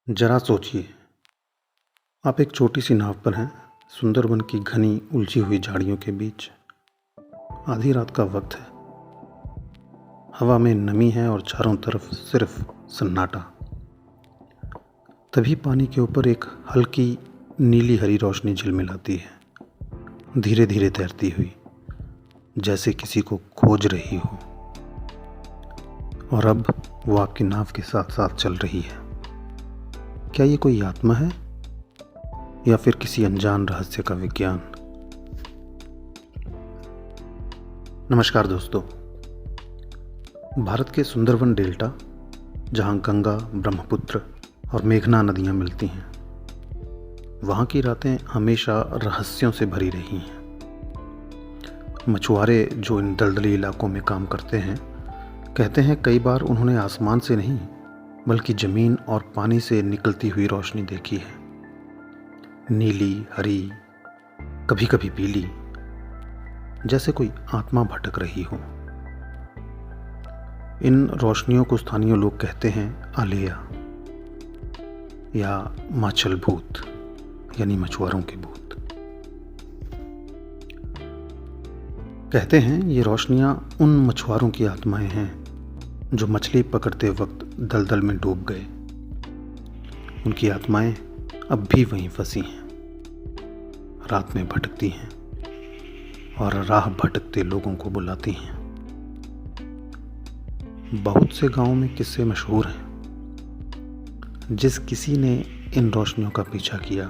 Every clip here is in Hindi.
जरा सोचिए, आप एक छोटी सी नाव पर हैं, सुंदरबन की घनी उलझी हुई झाड़ियों के बीच। आधी रात का वक्त है, हवा में नमी है और चारों तरफ सिर्फ सन्नाटा। तभी पानी के ऊपर एक हल्की नीली हरी रोशनी झिलमिलाती है, धीरे धीरे तैरती हुई, जैसे किसी को खोज रही हो। और अब वो आपकी नाव के साथ साथ चल रही है। क्या ये कोई आत्मा है या फिर किसी अनजान रहस्य का विज्ञान? नमस्कार दोस्तों, भारत के सुंदरबन डेल्टा, जहाँ गंगा, ब्रह्मपुत्र और मेघना नदियाँ मिलती हैं, वहाँ की रातें हमेशा रहस्यों से भरी रही हैं। मछुआरे जो इन दलदली इलाकों में काम करते हैं, कहते हैं कई बार उन्होंने आसमान से नहीं बल्कि ज़मीन और पानी से निकलती हुई रोशनी देखी है। नीली, हरी, कभी कभी पीली, जैसे कोई आत्मा भटक रही हो। इन रोशनियों को स्थानीय लोग कहते हैं आलेया या माचल भूत, यानी मछुआरों के भूत। कहते हैं ये रोशनियां उन मछुआरों की आत्माएं हैं जो मछली पकड़ते वक्त दलदल में डूब गए। उनकी आत्माएं अब भी वहीं फंसी हैं, रात में भटकती हैं और राह भटकते लोगों को बुलाती हैं। बहुत से गांवों में किस्से मशहूर हैं। जिस किसी ने इन रोशनियों का पीछा किया,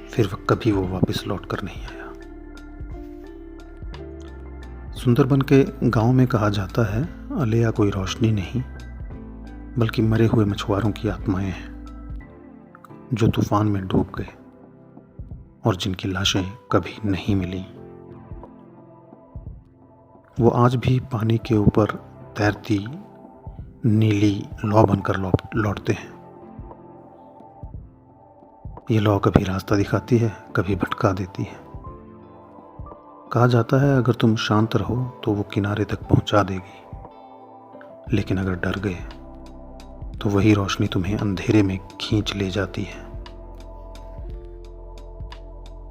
फिर कभी वो वापस लौट कर नहीं आया। सुंदरबन के गांव में कहा जाता है आलेया कोई रोशनी नहीं बल्कि मरे हुए मछुआरों की आत्माएं हैं जो तूफान में डूब गए और जिनकी लाशें कभी नहीं मिली। वो आज भी पानी के ऊपर तैरती नीली लौ बनकर लौटते हैं। ये लौ कभी रास्ता दिखाती है, कभी भटका देती है। कहा जाता है अगर तुम शांत रहो तो वो किनारे तक पहुंचा देगी, लेकिन अगर डर गए तो वही रोशनी तुम्हें अंधेरे में खींच ले जाती है।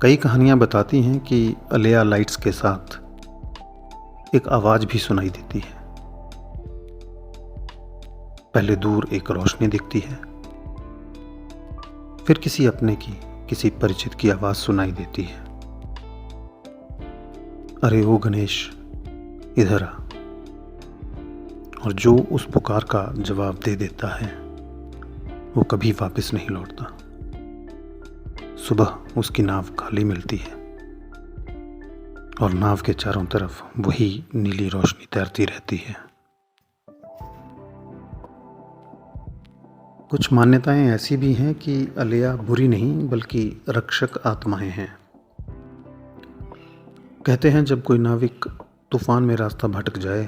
कई कहानियां बताती हैं कि आलेया लाइट्स के साथ एक आवाज भी सुनाई देती है। पहले दूर एक रोशनी दिखती है, फिर किसी अपने की, किसी परिचित की आवाज सुनाई देती है, अरे ओ गणेश, इधर आ। और जो उस पुकार का जवाब दे देता है वो कभी वापस नहीं लौटता। सुबह उसकी नाव खाली मिलती है और नाव के चारों तरफ वही नीली रोशनी तैरती रहती है। कुछ मान्यताएं ऐसी भी हैं कि आलेया बुरी नहीं बल्कि रक्षक आत्माएं हैं। कहते हैं जब कोई नाविक तूफान में रास्ता भटक जाए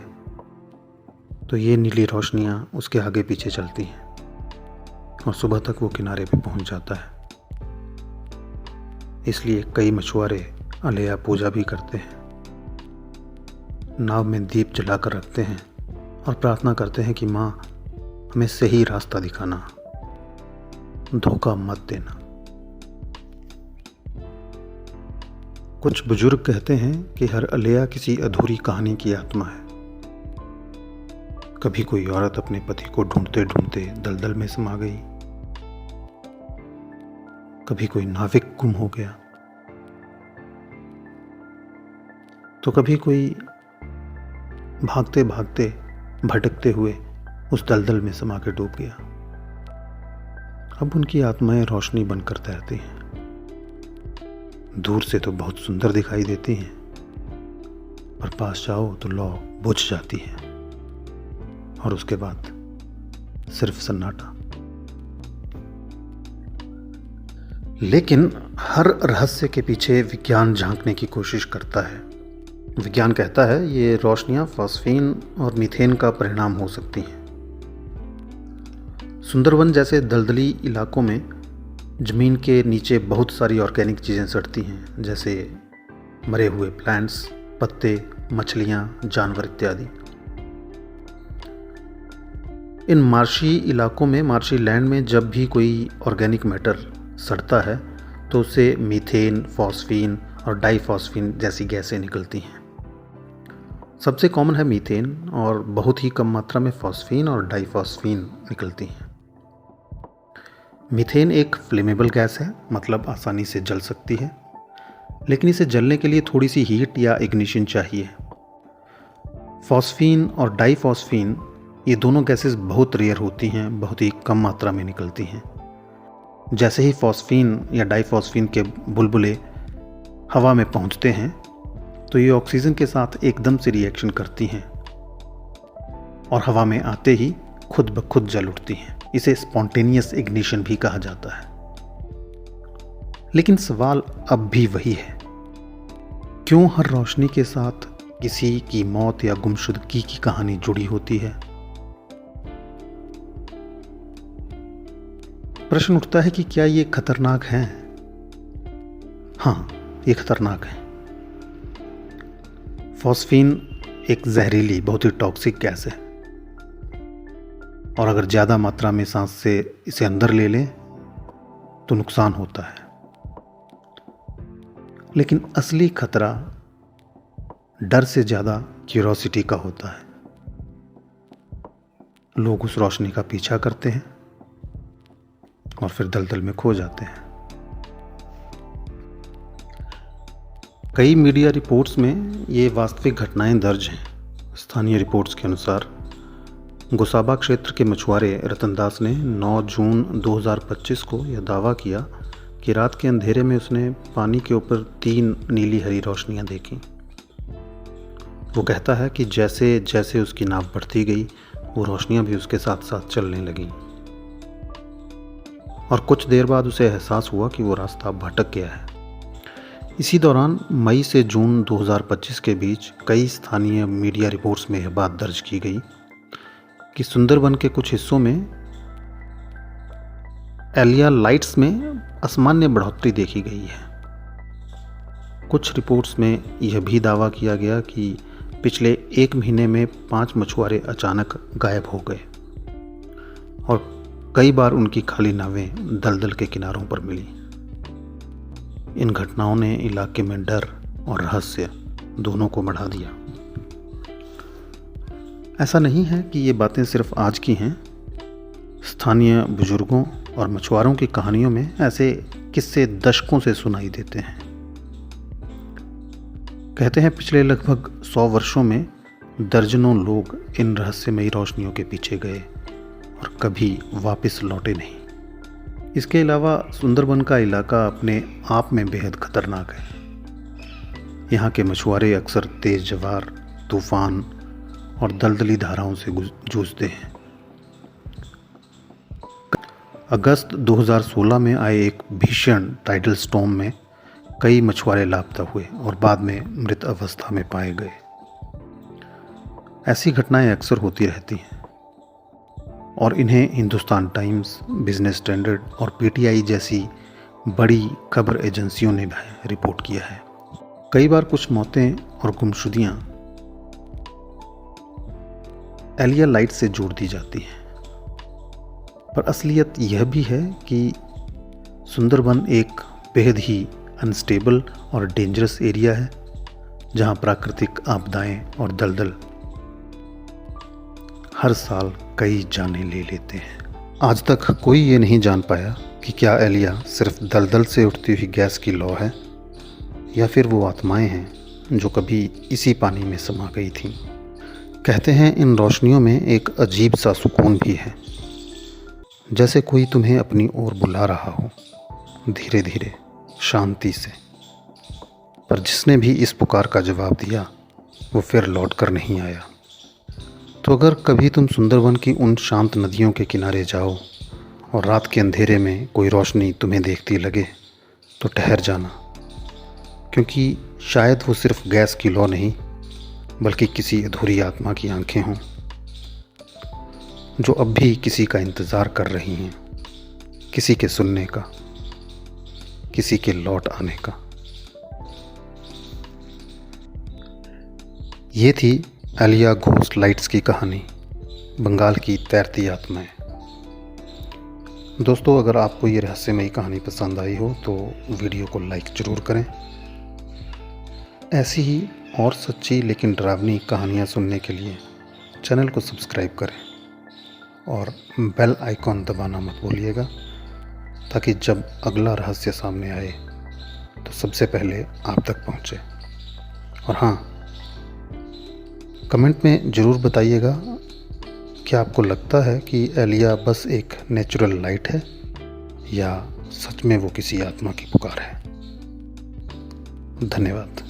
तो ये नीली रोशनियां उसके आगे पीछे चलती हैं और सुबह तक वो किनारे पे पहुंच जाता है। इसलिए कई मछुआरे आलेया पूजा भी करते हैं, नाव में दीप जलाकर रखते हैं और प्रार्थना करते हैं कि माँ हमें सही रास्ता दिखाना, धोखा मत देना। कुछ बुजुर्ग कहते हैं कि हर आलेया किसी अधूरी कहानी की आत्मा है। कभी कोई औरत अपने पति को ढूंढते ढूंढते दलदल में समा गई, कभी कोई नाविक गुम हो गया, तो कभी कोई भागते भागते भटकते हुए उस दलदल में समा के डूब गया। अब उनकी आत्माएं रोशनी बनकर तैरती हैं। दूर से तो बहुत सुंदर दिखाई देती हैं, पर पास जाओ तो लौ बुझ जाती है और उसके बाद सिर्फ सन्नाटा। लेकिन हर रहस्य के पीछे विज्ञान झांकने की कोशिश करता है। विज्ञान कहता है ये रोशनियां फॉस्फीन और मीथेन का परिणाम हो सकती हैं। सुंदरबन जैसे दलदली इलाकों में ज़मीन के नीचे बहुत सारी ऑर्गेनिक चीज़ें सड़ती हैं, जैसे मरे हुए प्लांट्स, पत्ते, मछलियाँ, जानवर इत्यादि। इन मार्शी इलाकों में, मार्शी लैंड में जब भी कोई ऑर्गेनिक मैटर सड़ता है तो उससे मीथेन, फॉस्फीन और डाइफॉस्फीन जैसी गैसें निकलती हैं। सबसे कॉमन है मीथेन और बहुत ही कम मात्रा में फॉस्फीन और डाइफॉस्फीन निकलती हैं। मीथेन एक फ्लेमेबल गैस है, मतलब आसानी से जल सकती है, लेकिन इसे जलने के लिए थोड़ी सी हीट या इग्निशन चाहिए। फॉस्फीन और डाइफॉस्फीन ये दोनों गैसेस बहुत रेयर होती हैं, बहुत ही कम मात्रा में निकलती हैं। जैसे ही फॉस्फीन या डाइफॉस्फीन के बुलबुले हवा में पहुंचते हैं तो ये ऑक्सीजन के साथ एकदम से रिएक्शन करती हैं और हवा में आते ही खुद ब खुद जल उठती हैं। इसे स्पॉन्टेनियस इग्निशन भी कहा जाता है। लेकिन सवाल अब भी वही है, क्यों हर रोशनी के साथ किसी की मौत या गुमशुदगी की कहानी जुड़ी होती है? प्रश्न उठता है कि क्या ये खतरनाक है? हाँ, ये खतरनाक है। फॉस्फीन एक जहरीली, बहुत ही टॉक्सिक गैस है और अगर ज़्यादा मात्रा में सांस से इसे अंदर ले लें तो नुकसान होता है। लेकिन असली खतरा डर से ज़्यादा क्यूरोसिटी का होता है। लोग उस रोशनी का पीछा करते हैं और फिर दलदल में खो जाते हैं। कई मीडिया रिपोर्ट्स में ये वास्तविक घटनाएं दर्ज हैं। स्थानीय रिपोर्ट्स के अनुसार गोसाबा क्षेत्र के मछुआरे रतनदास ने 9 जून 2025 को यह दावा किया कि रात के अंधेरे में उसने पानी के ऊपर 3 नीली हरी रोशनियां देखी। वो कहता है कि जैसे जैसे उसकी नाव बढ़ती गई वो रोशनियां भी उसके साथ साथ चलने लगीं और कुछ देर बाद उसे एहसास हुआ कि वो रास्ता भटक गया है। इसी दौरान मई से जून 2025 के बीच कई स्थानीय मीडिया रिपोर्ट्स में यह बात दर्ज की गई कि सुंदरबन के कुछ हिस्सों में एलिया लाइट्स में असामान्य बढ़ोतरी देखी गई है। कुछ रिपोर्ट्स में यह भी दावा किया गया कि पिछले 1 महीने में 5 मछुआरे अचानक गायब हो गए और कई बार उनकी खाली नावें दलदल के किनारों पर मिली। इन घटनाओं ने इलाके में डर और रहस्य दोनों को बढ़ा दिया। ऐसा नहीं है कि ये बातें सिर्फ आज की हैं। स्थानीय बुजुर्गों और मछुआरों की कहानियों में ऐसे किस्से दशकों से सुनाई देते हैं। कहते हैं पिछले लगभग 100 वर्षों में दर्जनों लोग इन रहस्यमयी रोशनियों के पीछे गए और कभी वापस लौटे नहीं। इसके अलावा सुंदरबन का इलाका अपने आप में बेहद खतरनाक है। यहाँ के मछुआरे अक्सर तेज ज्वार, तूफान और दलदली धाराओं से जूझते हैं। अगस्त 2016 में आए एक भीषण टाइडल स्टॉर्म में कई मछुआरे लापता हुए और बाद में मृत अवस्था में पाए गए। ऐसी घटनाएं अक्सर होती रहती हैं और इन्हें हिंदुस्तान टाइम्स, बिजनेस स्टैंडर्ड और पीटीआई जैसी बड़ी खबर एजेंसियों ने भी रिपोर्ट किया है। कई बार कुछ मौतें और गुमशुदियाँ एलिया लाइट से जोड़ दी जाती हैं, पर असलियत यह भी है कि सुंदरबन एक बेहद ही अनस्टेबल और डेंजरस एरिया है जहां प्राकृतिक आपदाएं और दलदल हर साल कई जानें ले लेते हैं। आज तक कोई ये नहीं जान पाया कि क्या एलिया सिर्फ दलदल से उठती हुई गैस की लौ है या फिर वो आत्माएं हैं जो कभी इसी पानी में समा गई थीं। कहते हैं इन रोशनियों में एक अजीब सा सुकून भी है, जैसे कोई तुम्हें अपनी ओर बुला रहा हो, धीरे धीरे, शांति से। पर जिसने भी इस पुकार का जवाब दिया वो फिर लौट कर नहीं आया। तो अगर कभी तुम सुंदरबन की उन शांत नदियों के किनारे जाओ और रात के अंधेरे में कोई रोशनी तुम्हें देखती लगे तो ठहर जाना, क्योंकि शायद वो सिर्फ गैस की लौ नहीं बल्कि किसी अधूरी आत्मा की आंखें हों जो अब भी किसी का इंतज़ार कर रही हैं, किसी के सुनने का, किसी के लौट आने का। ये थी एलिया घोस्ट लाइट्स की कहानी। बंगाल की तैरती आत्माएं। दोस्तों, अगर आपको ये रहस्यमयी कहानी पसंद आई हो तो वीडियो को लाइक ज़रूर करें। ऐसी ही और सच्ची लेकिन डरावनी कहानियाँ सुनने के लिए चैनल को सब्सक्राइब करें और बेल आइकॉन दबाना मत भूलिएगा, ताकि जब अगला रहस्य सामने आए तो सबसे पहले आप तक पहुँचे। और हाँ, कमेंट में ज़रूर बताइएगा, क्या आपको लगता है कि एलिया बस एक नेचुरल लाइट है या सच में वो किसी आत्मा की पुकार है। धन्यवाद।